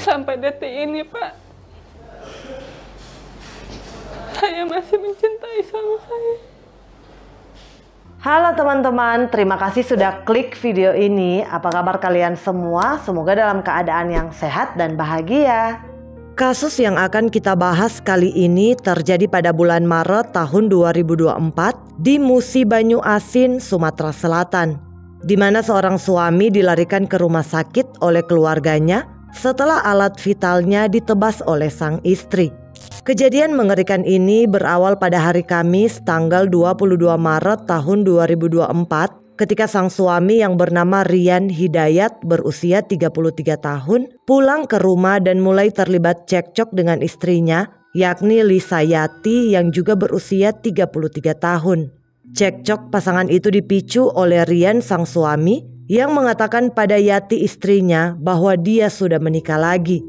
Sampai detik ini, Pak, saya masih mencintai suami saya. Halo teman-teman, terima kasih sudah klik video ini. Apa kabar kalian semua? Semoga dalam keadaan yang sehat dan bahagia. Kasus yang akan kita bahas kali ini terjadi pada bulan Maret tahun 2024 di Musi Banyu Asin, Sumatera Selatan, di mana seorang suami dilarikan ke rumah sakit oleh keluarganya setelah alat vitalnya ditebas oleh sang istri. Kejadian mengerikan ini berawal pada hari Kamis tanggal 22 Maret tahun 2024 ketika sang suami yang bernama Rian Hidayat berusia 33 tahun pulang ke rumah dan mulai terlibat cekcok dengan istrinya, yakni Lisa Yati yang juga berusia 33 tahun. Cekcok pasangan itu dipicu oleh Rian sang suami yang mengatakan pada Yati istrinya bahwa dia sudah menikah lagi.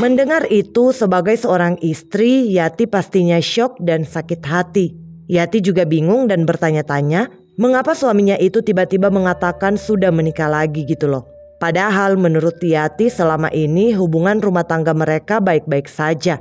Mendengar itu sebagai seorang istri, Yati pastinya syok dan sakit hati. Yati juga bingung dan bertanya-tanya mengapa suaminya itu tiba-tiba mengatakan sudah menikah lagi gitu loh. Padahal menurut Yati selama ini hubungan rumah tangga mereka baik-baik saja.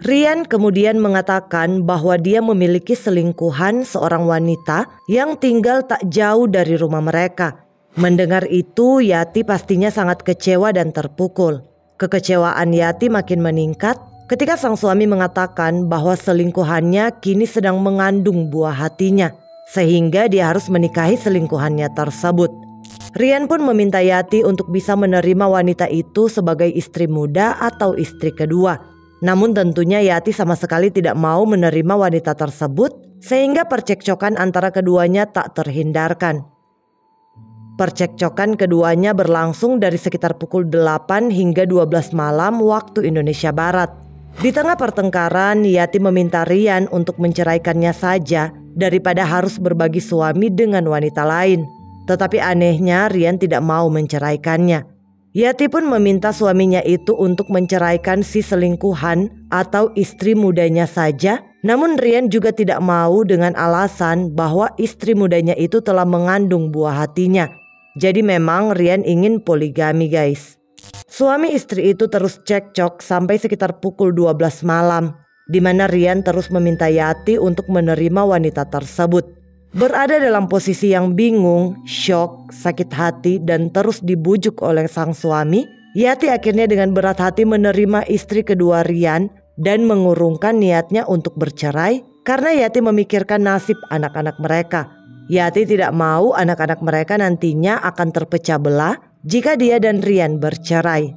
Rian kemudian mengatakan bahwa dia memiliki selingkuhan seorang wanita yang tinggal tak jauh dari rumah mereka. Mendengar itu, Yati pastinya sangat kecewa dan terpukul. Kekecewaan Yati makin meningkat ketika sang suami mengatakan bahwa selingkuhannya kini sedang mengandung buah hatinya, sehingga dia harus menikahi selingkuhannya tersebut. Rian pun meminta Yati untuk bisa menerima wanita itu sebagai istri muda atau istri kedua. Namun tentunya Yati sama sekali tidak mau menerima wanita tersebut, sehingga percekcokan antara keduanya tak terhindarkan. Percekcokan keduanya berlangsung dari sekitar pukul 8 hingga 12 malam waktu Indonesia Barat. Di tengah pertengkaran, Yati meminta Rian untuk menceraikannya saja daripada harus berbagi suami dengan wanita lain. Tetapi anehnya Rian tidak mau menceraikannya. Yati pun meminta suaminya itu untuk menceraikan si selingkuhan atau istri mudanya saja. Namun Rian juga tidak mau dengan alasan bahwa istri mudanya itu telah mengandung buah hatinya. Jadi memang Rian ingin poligami guys. Suami istri itu terus cekcok sampai sekitar pukul 12 malam, di mana Rian terus meminta Yati untuk menerima wanita tersebut. Berada dalam posisi yang bingung, syok, sakit hati dan terus dibujuk oleh sang suami, Yati akhirnya dengan berat hati menerima istri kedua Rian dan mengurungkan niatnya untuk bercerai karena Yati memikirkan nasib anak-anak mereka. Yati tidak mau anak-anak mereka nantinya akan terpecah belah jika dia dan Rian bercerai.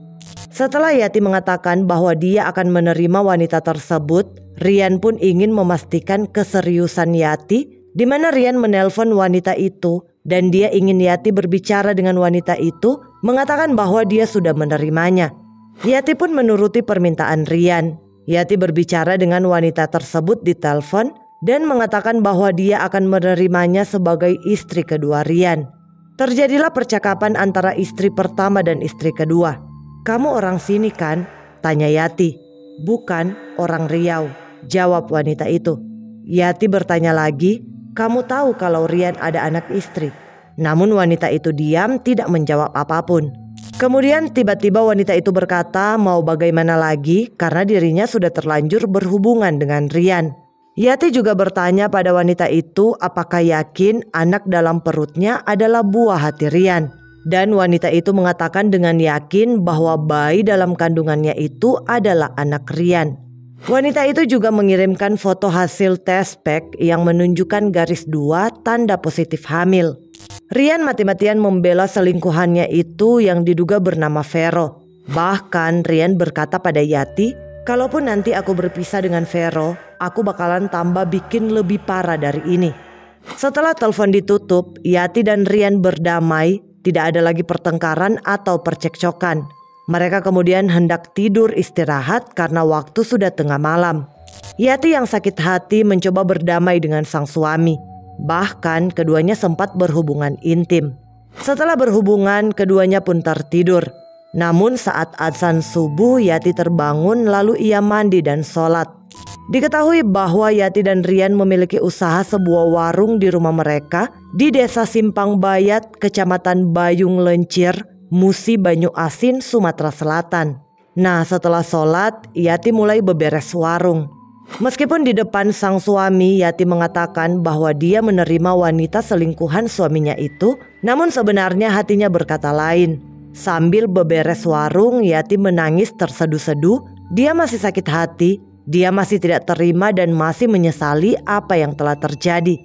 Setelah Yati mengatakan bahwa dia akan menerima wanita tersebut, Rian pun ingin memastikan keseriusan Yati, di mana Rian menelpon wanita itu dan dia ingin Yati berbicara dengan wanita itu, mengatakan bahwa dia sudah menerimanya. Yati pun menuruti permintaan Rian. Yati berbicara dengan wanita tersebut di telepon dan mengatakan bahwa dia akan menerimanya sebagai istri kedua Rian. Terjadilah percakapan antara istri pertama dan istri kedua. "Kamu orang sini kan?" tanya Yati. "Bukan, orang Riau," jawab wanita itu. Yati bertanya lagi, "Kamu tahu kalau Rian ada anak istri?" Namun wanita itu diam, tidak menjawab apapun. Kemudian tiba-tiba wanita itu berkata mau bagaimana lagi karena dirinya sudah terlanjur berhubungan dengan Rian. Yati juga bertanya pada wanita itu apakah yakin anak dalam perutnya adalah buah hati Rian. Dan wanita itu mengatakan dengan yakin bahwa bayi dalam kandungannya itu adalah anak Rian. Wanita itu juga mengirimkan foto hasil tes pack yang menunjukkan garis 2 tanda positif hamil. Rian mati-matian membela selingkuhannya itu yang diduga bernama Vero. Bahkan Rian berkata pada Yati, "Kalaupun nanti aku berpisah dengan Vero, aku bakalan tambah bikin lebih parah dari ini." Setelah telepon ditutup, Yati dan Rian berdamai, tidak ada lagi pertengkaran atau percekcokan. Mereka kemudian hendak tidur istirahat karena waktu sudah tengah malam. Yati yang sakit hati mencoba berdamai dengan sang suami. Bahkan keduanya sempat berhubungan intim. Setelah berhubungan, keduanya pun tertidur. Namun saat azan subuh, Yati terbangun lalu ia mandi dan sholat. Diketahui bahwa Yati dan Rian memiliki usaha sebuah warung di rumah mereka di Desa Simpang Bayat, Kecamatan Bayung Lencir, Musi Banyu Asin, Sumatera Selatan. Nah, setelah sholat, Yati mulai beberes warung. Meskipun di depan sang suami, Yati mengatakan bahwa dia menerima wanita selingkuhan suaminya itu, namun sebenarnya hatinya berkata lain. Sambil beberes warung, Yati menangis terseduh-seduh. Dia masih sakit hati, dia masih tidak terima dan masih menyesali apa yang telah terjadi.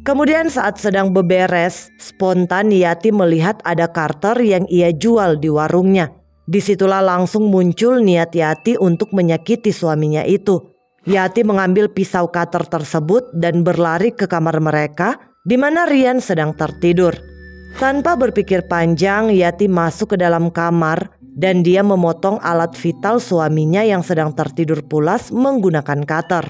Kemudian saat sedang beberes, spontan Yati melihat ada Carter yang ia jual di warungnya. Disitulah langsung muncul niat Yati untuk menyakiti suaminya itu. Yati mengambil pisau cutter tersebut dan berlari ke kamar mereka di mana Rian sedang tertidur. Tanpa berpikir panjang, Yati masuk ke dalam kamar dan dia memotong alat vital suaminya yang sedang tertidur pulas menggunakan cutter.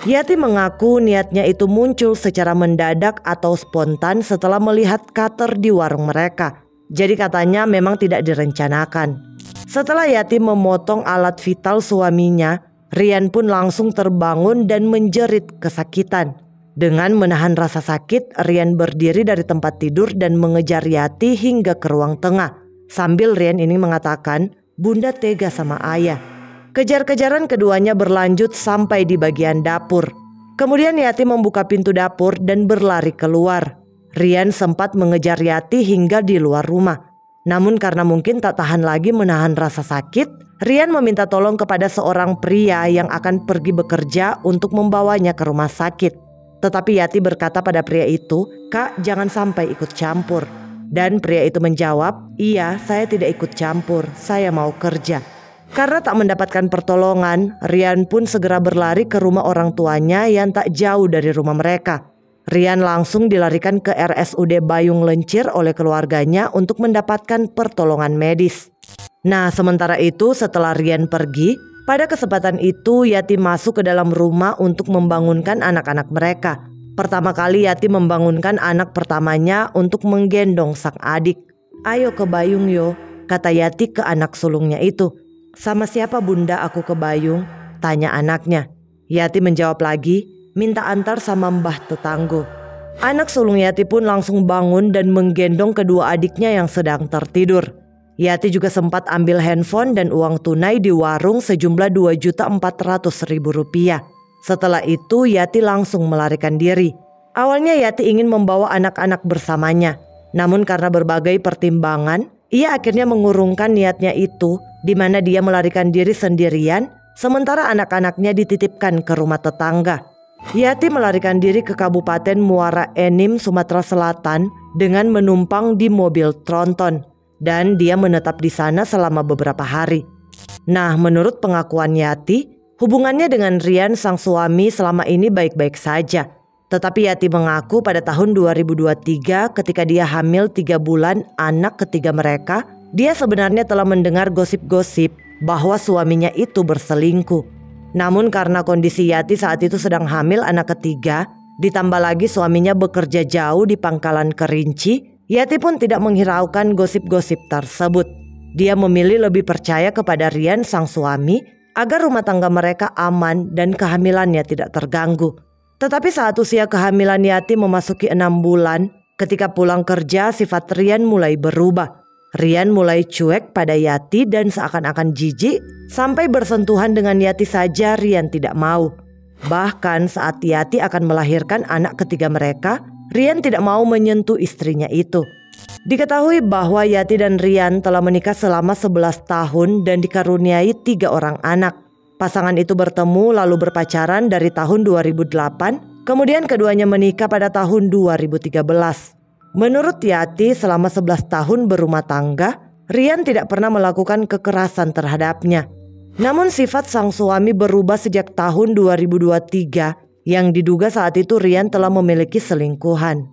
Yati mengaku niatnya itu muncul secara mendadak atau spontan setelah melihat cutter di warung mereka. Jadi katanya memang tidak direncanakan. Setelah Yati memotong alat vital suaminya, Rian pun langsung terbangun dan menjerit kesakitan. Dengan menahan rasa sakit, Rian berdiri dari tempat tidur dan mengejar Yati hingga ke ruang tengah. Sambil Rian ini mengatakan, "Bunda tega sama ayah." Kejar-kejaran keduanya berlanjut sampai di bagian dapur. Kemudian Yati membuka pintu dapur dan berlari keluar. Rian sempat mengejar Yati hingga di luar rumah. Namun karena mungkin tak tahan lagi menahan rasa sakit, Rian meminta tolong kepada seorang pria yang akan pergi bekerja untuk membawanya ke rumah sakit. Tetapi Yati berkata pada pria itu, "Kak, jangan sampai ikut campur." Dan pria itu menjawab, "Iya, saya tidak ikut campur, saya mau kerja." Karena tak mendapatkan pertolongan, Rian pun segera berlari ke rumah orang tuanya yang tak jauh dari rumah mereka. Rian langsung dilarikan ke RSUD Bayung Lencir oleh keluarganya untuk mendapatkan pertolongan medis. Nah, sementara itu setelah Rian pergi, pada kesempatan itu Yati masuk ke dalam rumah untuk membangunkan anak-anak mereka. Pertama kali Yati membangunkan anak pertamanya untuk menggendong sang adik. "Ayo ke Bayung yo," kata Yati ke anak sulungnya itu. "Sama siapa bunda aku ke Bayung?" tanya anaknya. Yati menjawab lagi, "Minta antar sama mbah tetanggo." Anak sulung Yati pun langsung bangun dan menggendong kedua adiknya yang sedang tertidur. Yati juga sempat ambil handphone dan uang tunai di warung sejumlah Rp2.400.000. Setelah itu Yati langsung melarikan diri. Awalnya Yati ingin membawa anak-anak bersamanya. Namun karena berbagai pertimbangan, ia akhirnya mengurungkan niatnya itu, di mana dia melarikan diri sendirian, sementara anak-anaknya dititipkan ke rumah tetangga. Yati melarikan diri ke Kabupaten Muara Enim, Sumatera Selatan dengan menumpang di mobil tronton. Dan dia menetap di sana selama beberapa hari. Nah, menurut pengakuan Yati, hubungannya dengan Rian sang suami selama ini baik-baik saja. Tetapi Yati mengaku pada tahun 2023 ketika dia hamil 3 bulan anak ketiga mereka, dia sebenarnya telah mendengar gosip-gosip bahwa suaminya itu berselingkuh. Namun karena kondisi Yati saat itu sedang hamil anak ketiga, ditambah lagi suaminya bekerja jauh di Pangkalan Kerinci, Yati pun tidak menghiraukan gosip-gosip tersebut. Dia memilih lebih percaya kepada Rian sang suami agar rumah tangga mereka aman dan kehamilannya tidak terganggu. Tetapi saat usia kehamilan Yati memasuki 6 bulan, ketika pulang kerja sifat Rian mulai berubah. Rian mulai cuek pada Yati dan seakan-akan jijik, sampai bersentuhan dengan Yati saja Rian tidak mau. Bahkan saat Yati akan melahirkan anak ketiga mereka, Rian tidak mau menyentuh istrinya itu. Diketahui bahwa Yati dan Rian telah menikah selama 11 tahun dan dikaruniai 3 orang anak. Pasangan itu bertemu lalu berpacaran dari tahun 2008, kemudian keduanya menikah pada tahun 2013. Menurut Yati, selama 11 tahun berumah tangga, Rian tidak pernah melakukan kekerasan terhadapnya. Namun sifat sang suami berubah sejak tahun 2023 yang diduga saat itu Rian telah memiliki selingkuhan.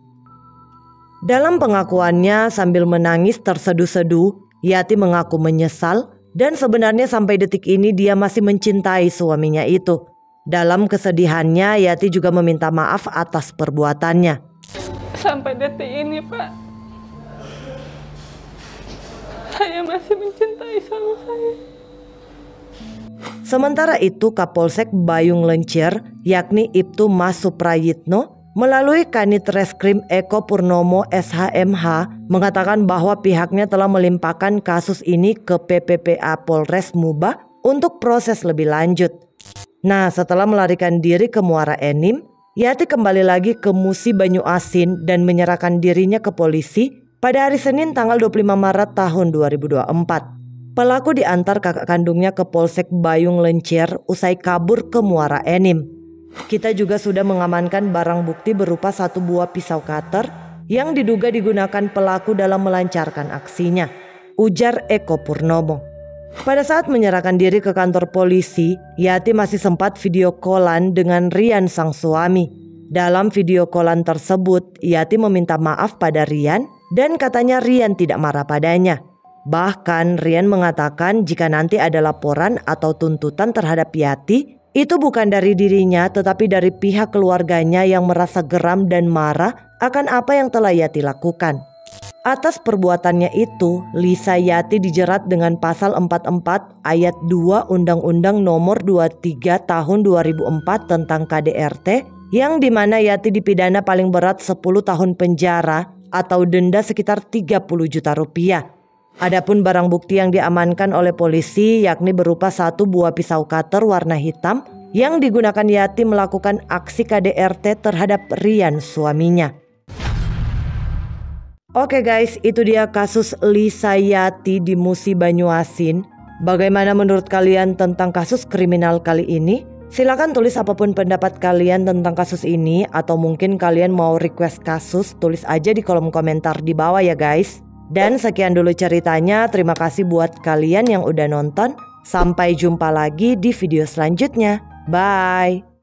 Dalam pengakuannya sambil menangis terseduh-seduh, Yati mengaku menyesal dan sebenarnya sampai detik ini dia masih mencintai suaminya itu. Dalam kesedihannya, Yati juga meminta maaf atas perbuatannya. Sampai detik ini, Pak, saya masih mencintai suami saya. Sementara itu Kapolsek Bayung Lencir yakni Ibtu Mas Suprayitno melalui Kanit Reskrim Eko Purnomo SHMH mengatakan bahwa pihaknya telah melimpahkan kasus ini ke PPPA Polres Muba untuk proses lebih lanjut. Nah, setelah melarikan diri ke Muara Enim, Yati kembali lagi ke Musi Banyu Asin dan menyerahkan dirinya ke polisi pada hari Senin tanggal 25 Maret tahun 2024. Pelaku diantar kakak kandungnya ke Polsek Bayung Lencir usai kabur ke Muara Enim. Kita juga sudah mengamankan barang bukti berupa 1 buah pisau cutter yang diduga digunakan pelaku dalam melancarkan aksinya, ujar Eko Purnomo. Pada saat menyerahkan diri ke kantor polisi, Yati masih sempat video callan dengan Rian sang suami. Dalam video callan tersebut, Yati meminta maaf pada Rian dan katanya Rian tidak marah padanya. Bahkan Rian mengatakan jika nanti ada laporan atau tuntutan terhadap Yati, itu bukan dari dirinya tetapi dari pihak keluarganya yang merasa geram dan marah akan apa yang telah Yati lakukan. Atas perbuatannya itu, Lisa Yati dijerat dengan pasal 44 ayat 2 Undang-Undang Nomor 23 Tahun 2004 tentang KDRT yang dimana Yati dipidana paling berat 10 tahun penjara atau denda sekitar 30 juta rupiah. Adapun barang bukti yang diamankan oleh polisi yakni berupa 1 buah pisau cutter warna hitam yang digunakan Yati melakukan aksi KDRT terhadap Rian suaminya. Oke guys, itu dia kasus Lisa Yati di Musi Banyu Asin. Bagaimana menurut kalian tentang kasus kriminal kali ini? Silakan tulis apapun pendapat kalian tentang kasus ini, atau mungkin kalian mau request kasus, tulis aja di kolom komentar di bawah ya guys. Dan sekian dulu ceritanya, terima kasih buat kalian yang udah nonton. Sampai jumpa lagi di video selanjutnya. Bye!